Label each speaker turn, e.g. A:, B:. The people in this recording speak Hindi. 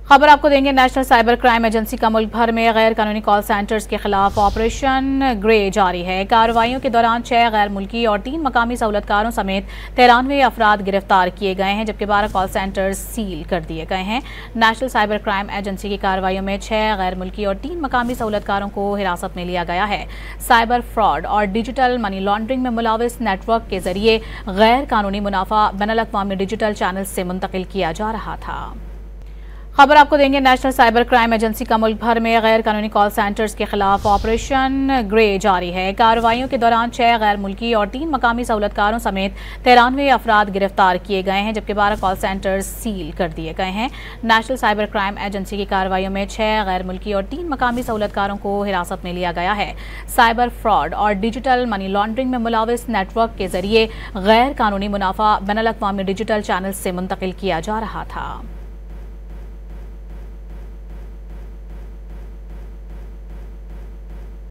A: खबर आपको देंगे। नेशनल साइबर क्राइम एजेंसी का मुल्क भर में गैर कानूनी कॉल सेंटर्स के खिलाफ ऑपरेशन ग्रे जारी है। कार्रवाइयों के दौरान 6 गैर मुल्की और 3 मकामी सहूलतकारों समेत 93 अफराद गिरफ्तार किए गए हैं, जबकि 12 कॉल सेंटर्स सील कर दिए गए हैं। नेशनल साइबर क्राइम एजेंसी की कार्रवाइयों में 6 गैर मुल्की और 3 मकामी सहूलतकारों को हिरासत में लिया गया है। साइबर फ्रॉड और डिजिटल मनी लॉन्ड्रिंग में मुलविस नेटवर्क के जरिए गैर कानूनी मुनाफा बैनुल-अक़वामी डिजिटल चैनल से मुंतकिल किया जा रहा था। खबर आपको देंगे। नेशनल साइबर क्राइम एजेंसी का मुल्क भर में गैर कानूनी कॉल सेंटर्स के खिलाफ ऑपरेशन ग्रे जारी है। कार्रवाइयों के दौरान 6 गैर मुल्की और 3 मकामी सहूलतकारों समेत 93 अफराद गिरफ्तार किए गए हैं, जबकि 12 कॉल सेंटर्स सील कर दिए गए हैं। नेशनल साइबर क्राइम एजेंसी की कार्रवाइयों में 6 गैर मुल्की और 3 मकामी सहूलतकारों को हिरासत में लिया गया है। साइबर फ्रॉड और डिजिटल मनी लॉन्ड्रिंग में मुलविस नेटवर्क के जरिए गैर कानूनी मुनाफा बैनुल-अक़वामी डिजिटल चैनल से मुंतकिल किया जा रहा था।